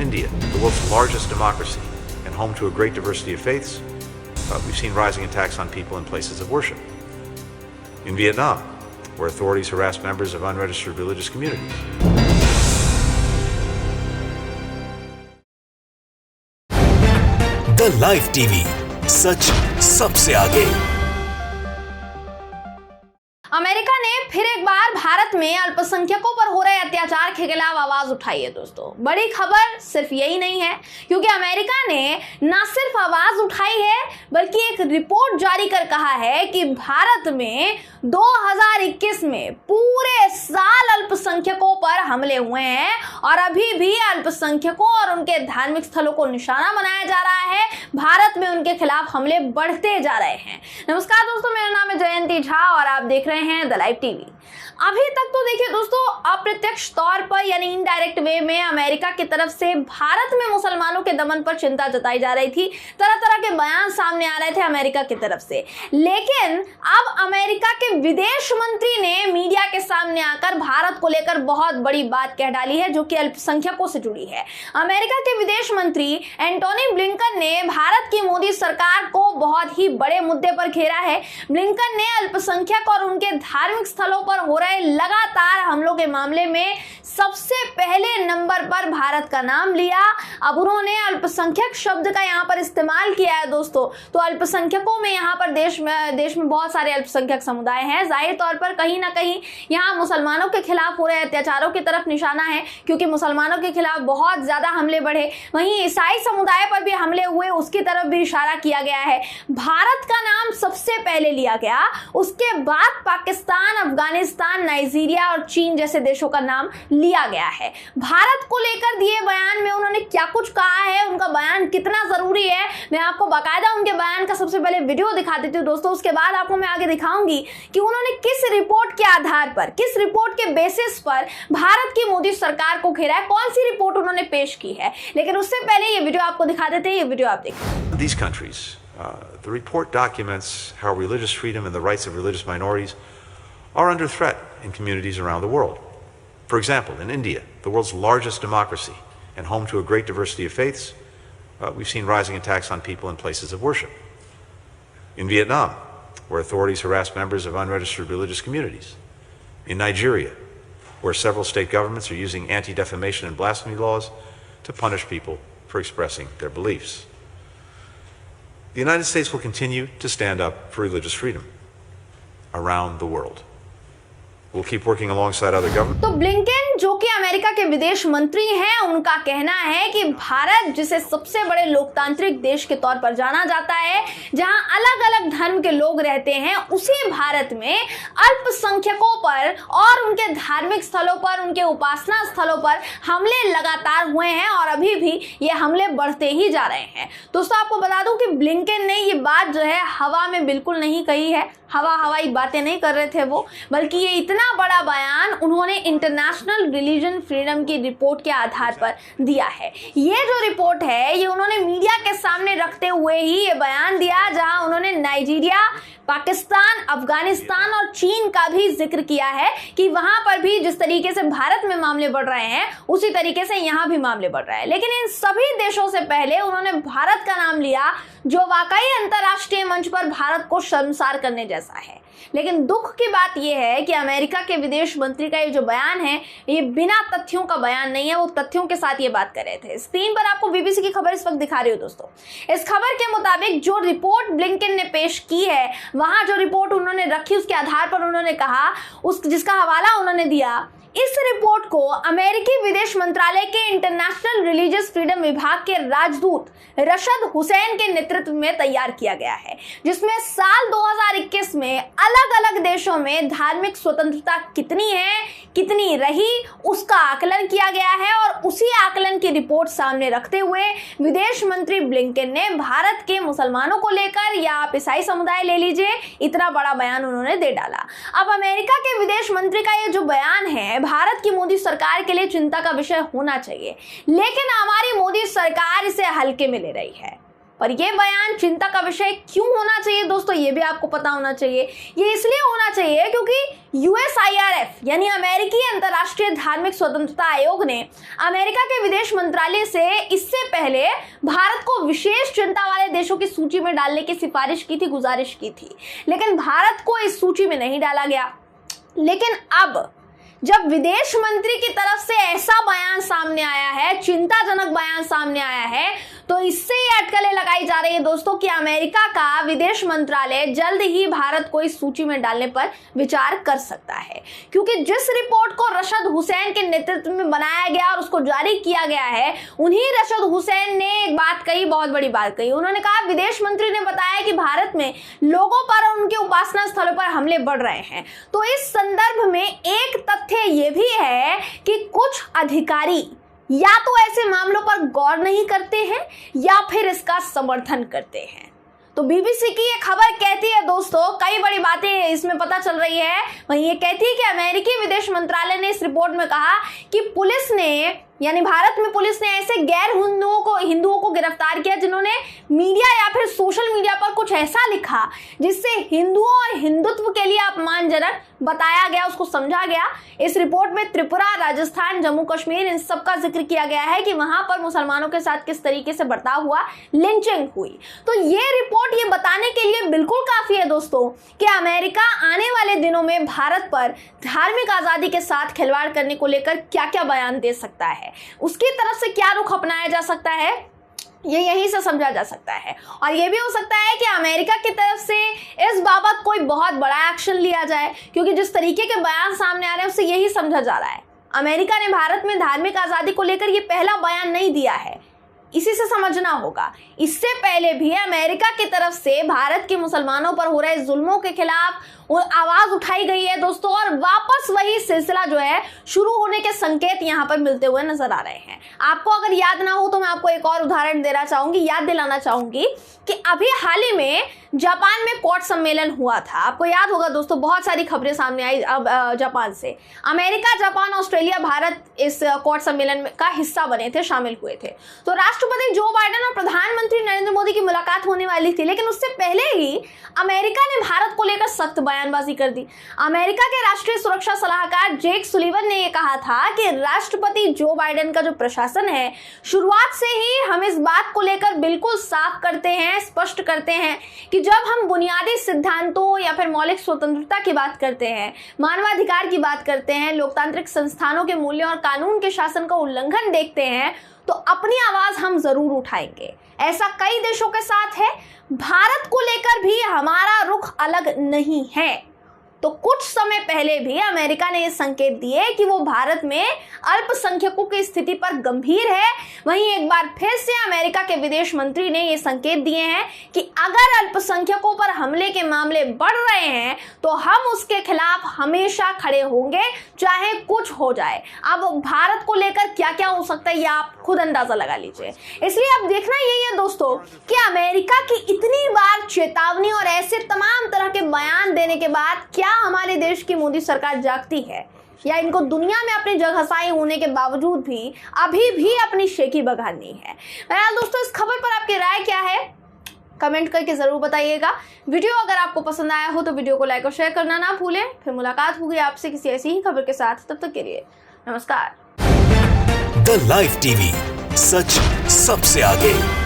India, the world's largest democracy and home to a great diversity of faiths, we've seen rising attacks on people in places of worship. In Vietnam, where authorities harass members of unregistered religious communities. The live TV, सच सबसे आगे। America ने फिर एक बार भारत में अल्पसंख्यकों पर हो रहे अत्याचार के खिलाफ आवाज उठाई है। दोस्तों, बड़ी खबर सिर्फ यही नहीं है, क्योंकि अमेरिका ने न सिर्फ आवाज उठाई है बल्कि एक रिपोर्ट जारी कर कहा है कि भारत में 2021 में पूरे साल अल्पसंख्यकों पर हमले हुए हैं और अभी भी अल्पसंख्यकों और उनके धार्मिक स्थलों को निशाना बनाया जा रहा है। भारत में उनके खिलाफ हमले बढ़ते जा रहे हैं। नमस्कार दोस्तों, मेरा नाम है जयंती झा और आप देख रहे हैं द लाइव टीवी। अभी तक तो देखिए दोस्तों, अप्रत्यक्ष तौर पर यानी इनडायरेक्ट वे में अमेरिका की तरफ से भारत में मुसलमानों के दमन पर चिंता जताई जा रही थी। तरह तरह के बयान सामने आ रहे थे अमेरिका की तरफ से, लेकिन अब अमेरिका के विदेश मंत्री ने मीडिया के सामने आकर भारत को लेकर बहुत बड़ी बात कह डाली है, जो कि अल्पसंख्यकों से जुड़ी है। अमेरिका के विदेश मंत्री एंटोनी ब्लिंकन ने भारत की मोदी सरकार को बहुत ही बड़े मुद्दे पर घेरा है। ब्लिंकन ने अल्पसंख्यक और उनके धार्मिक स्थलों पर हो रहे लगातार हमलों के मामले में सबसे पहले नंबर पर भारत का नाम लिया। अब उन्होंने अल्पसंख्यक शब्द का यहाँ पर इस्तेमाल किया है। दोस्तों, तो अल्पसंख्यकों में यहाँ पर देश में बहुत सारे अल्पसंख्यक समुदाय हैं। जाहिर तौर पर कहीं ना कहीं यहाँ मुसलमानों के खिलाफ हो रहे अत्याचारों की तरफ निशाना है, क्योंकि मुसलमानों के खिलाफ बहुत ज्यादा हमले बढ़े। वहीं ईसाई समुदाय पर भी हमले हुए, उसकी तरफ भी इशारा किया गया है। भारत का नाम सबसे पहले लिया गया, उसके बाद पाकिस्तान, अफगानिस्तान, नाइजीरिया और चीन जैसे देशों का नाम लिया गया है। भारत को लेकर दिए बयान में उन्होंने क्या कुछ कहा है, उनका बयान कितना जरूरी है, मैं आपको बाकायदा उनके बयान का सबसे पहले वीडियो दिखा देती हूँ दोस्तों। उसके बाद आपको मैं आगे दिखाऊंगी कि उन्होंने किस रिपोर्ट के आधार पर, किस रिपोर्ट के बेसिस पर भारत की मोदी सरकार को घेरा है, कौन सी रिपोर्ट उन्होंने पेश की है। लेकिन उससे पहले ये वीडियो आपको दिखा देते हैं, ये वीडियो आप देखिए। These countries, the report documents how religious freedom and the rights of religious minorities are under threat in communities around the world. For example, in India, the world's largest democracy and home to a great diversity of faiths, we've seen rising attacks on people in places of worship. In Vietnam, where authorities harass members of unregistered religious communities. In Nigeria, where several state governments are using anti-defamation and blasphemy laws to punish people for expressing their beliefs. The United States will continue to stand up for religious freedom around the world. We'll keep working alongside other governments. तो Blinken, जो कि America के विदेश मंत्री हैं, उनका कहना है कि भारत, जिसे सबसे बड़े लोकतांत्रिक देश के तौर पर जाना जाता है, जहां अलग अलग धर्म के लोग रहते हैं, उसी भारत में अल्पसंख्यकों पर और उनके धार्मिक स्थलों पर, उनके उपासना स्थलों पर हमले लगातार हुए हैं और अभी भी ये हमले बढ़ते ही जा रहे हैं। दोस्तों, आपको बता दूं कि ब्लिंकन ने ये बात जो है हवा में बिल्कुल नहीं कही है, हवाई बातें नहीं कर रहे थे वो, बल्कि ये इतना बड़ा बयान उन्होंने इंटरनेशनल रिलीजन फ्रीडम की रिपोर्ट के आधार पर दिया है। ये जो रिपोर्ट है, ये उन्होंने मीडिया के सामने रखते हुए ही ये बयान दिया, जहां उन्होंने नाइजीरिया, पाकिस्तान, अफगानिस्तान और चीन का भी जिक्र किया है कि वहां पर भी जिस तरीके से भारत में मामले बढ़ रहे हैं, उसी तरीके से यहां भी मामले बढ़ रहे हैं। लेकिन इन सभी देशों से पहले उन्होंने भारत का नाम लिया, जो वाकई अंतर्राष्ट्रीय मंच पर भारत को शर्मसार करने जैसा है। लेकिन दुख की बात यह है कि अमेरिका के विदेश मंत्री का ये जो बयान है, ये बिना तथ्यों का बयान नहीं है, वो तथ्यों के साथ ये बात कर रहे थे। स्क्रीन पर आपको बीबीसी की खबर इस वक्त दिखा रही हूँ दोस्तों। इस खबर के मुताबिक जो रिपोर्ट ब्लिंकन ने पेश की है, वहां जो रिपोर्ट उन्होंने रखी, उसके आधार पर उन्होंने कहा, जिसका हवाला उन्होंने दिया, इस रिपोर्ट को अमेरिकी विदेश मंत्रालय के इंटरनेशनल रिलीजियस फ्रीडम विभाग के राजदूत रशद हुसैन के नेतृत्व में तैयार किया गया है, जिसमें साल 2021 में अलग अलग देशों में धार्मिक स्वतंत्रता कितनी है, कितनी रही, उसका आकलन किया गया है। और उसी आकलन की रिपोर्ट सामने रखते हुए विदेश मंत्री ब्लिंकन ने भारत के मुसलमानों को लेकर, या आप ईसाई समुदाय ले लीजिए, इतना बड़ा बयान उन्होंने दे डाला। अब अमेरिका के विदेश मंत्री का ये जो बयान है, भारत की मोदी सरकार के लिए चिंता का विषय होना चाहिए, लेकिन हमारी मोदी सरकार इसे हल्के में ले रही है। पर यह बयान चिंता का विषय क्यों होना चाहिए दोस्तों, ये भी आपको पता होना चाहिए। ये इसलिए होना चाहिए क्योंकि USIRF यानी अमेरिकी अंतर्राष्ट्रीय धार्मिक स्वतंत्रता आयोग ने अमेरिका के विदेश मंत्रालय से इससे पहले भारत को विशेष चिंता वाले देशों की सूची में डालने की सिफारिश की थी, गुजारिश की थी, लेकिन भारत को इस सूची में नहीं डाला गया। लेकिन अब जब विदेश मंत्री की तरफ से ऐसा बयान सामने आया है, चिंताजनक बयान सामने आया है, तो इससे ये अटकलें लगाई जा रही है दोस्तों कि अमेरिका का विदेश मंत्रालय जल्द ही भारत को इस सूची में डालने पर विचार कर सकता है, क्योंकि जिस रिपोर्ट को रशद हुसैन के नेतृत्व में बनाया गया और उसको जारी किया गया है, उन्हीं रशद हुसैन ने एक बात कही, बहुत बड़ी बात कही। उन्होंने कहा विदेश मंत्री ने बताया कि भारत में लोगों पर और उनके उपासना स्थलों पर हमले बढ़ रहे हैं। तो इस संदर्भ में एक तथ्य ये भी है कि कुछ अधिकारी या तो ऐसे मामलों पर गौर नहीं करते हैं या फिर इसका समर्थन करते हैं। तो BBC की ये खबर कहती है दोस्तों, कई बड़ी बातें इसमें पता चल रही है। वहीं ये कहती है कि अमेरिकी विदेश मंत्रालय ने इस रिपोर्ट में कहा कि पुलिस ने यानी भारत में पुलिस ने ऐसे गैर हिंदुओं को गिरफ्तार किया जिन्होंने मीडिया या फिर सोशल मीडिया पर कुछ ऐसा लिखा जिससे हिंदुओं और हिंदुत्व के लिए अपमानजनक बताया गया, उसको समझा गया। इस रिपोर्ट में त्रिपुरा, राजस्थान, जम्मू कश्मीर इन सब का जिक्र किया गया है कि वहां पर मुसलमानों के साथ किस तरीके से बर्ताव हुआ, लिंचिंग हुई। तो ये रिपोर्ट ये बताने के लिए बिल्कुल काफी है दोस्तों कि अमेरिका आने वाले दिनों में भारत पर धार्मिक आजादी के साथ खिलवाड़ करने को लेकर क्या क्या बयान दे सकता है, उसकी तरफ से क्या रुख अपनाया जा सकता है, ये यहीं से समझा जा सकता है। और ये भी हो सकता है कि अमेरिका की तरफ से इस बाबत कोई बहुत बड़ा एक्शन लिया जाए, क्योंकि जिस तरीके के बयान सामने आ रहे हैं उससे यही समझा जा रहा है अमेरिका ने भारत में धार्मिक आजादी को लेकर ये पहला बयान नहीं दिया है, इसी से समझना होगा। इससे पहले भी अमेरिका की तरफ से भारत के मुसलमानों पर हो रहे जुल्मों के खिलाफ आवाज उठाई गई है दोस्तों, और वापस वही सिलसिला जो है शुरू होने के संकेत यहाँ पर मिलते हुए नजर आ रहे हैं। आपको अगर याद ना हो तो मैं आपको एक और उदाहरण देना चाहूंगी, याद दिलाना चाहूंगी कि अभी हाल ही में जापान में क्वाड सम्मेलन हुआ था। आपको याद होगा दोस्तों, बहुत सारी खबरें सामने आई जापान से। अमेरिका, जापान, ऑस्ट्रेलिया, भारत इस क्वाड सम्मेलन का हिस्सा बने थे, शामिल हुए थे। तो राष्ट्रपति जो बाइडेन और प्रधानमंत्री नरेंद्र मोदी की मुलाकात होने वाली थी, लेकिन उससे पहले ही अमेरिका ने भारत को लेकर सख्त बयानबाजी कर दी। अमेरिका के राष्ट्रीय सुरक्षा सलाहकार जेक सुलिवन ने यह कहा था कि राष्ट्रपति जो बाइडेन का जो प्रशासन है, शुरुआत से ही हम इस बात को लेकर बिल्कुल साफ करते हैं, स्पष्ट करते हैं कि जब हम बुनियादी सिद्धांतों या फिर मौलिक स्वतंत्रता की बात करते हैं, मानवाधिकार की बात करते हैं, लोकतांत्रिक संस्थानों के मूल्यों और कानून के शासन का उल्लंघन देखते हैं, तो अपनी आवाज हम जरूर उठाएंगे। ऐसा कई देशों के साथ है, भारत को लेकर भी हमारा रुख अलग नहीं है। तो कुछ समय पहले भी अमेरिका ने ये संकेत दिए कि वो भारत में अल्पसंख्यकों की स्थिति पर गंभीर है। वहीं एक बार फिर से अमेरिका के विदेश मंत्री ने ये संकेत दिए हैं कि अगर अल्पसंख्यकों पर हमले के मामले बढ़ रहे हैं तो हम उसके खिलाफ हमेशा खड़े होंगे, चाहे कुछ हो जाए। अब भारत को लेकर क्या क्या हो सकता है ये आप खुद अंदाजा लगा लीजिए। इसलिए अब देखना यही है दोस्तों कि अमेरिका की इतनी बार चेतावनी और ऐसे तमाम तरह के बयान देने के बाद क्या हमारे देश की मोदी सरकार जागती है, या इनको दुनिया में अपनी जगहसाई होने के बावजूद भी अभी भी अपनी शेखी बघानी है। बहरहाल दोस्तों, इस खबर पर आपकी राय क्या है कमेंट करके जरूर बताइएगा। वीडियो अगर आपको पसंद आया हो तो वीडियो को लाइक और शेयर करना ना भूलें। फिर मुलाकात होगी आपसे किसी ऐसी ही खबर के साथ, तब तक के लिए नमस्कार। द लाइव टीवी, सच सबसे आगे।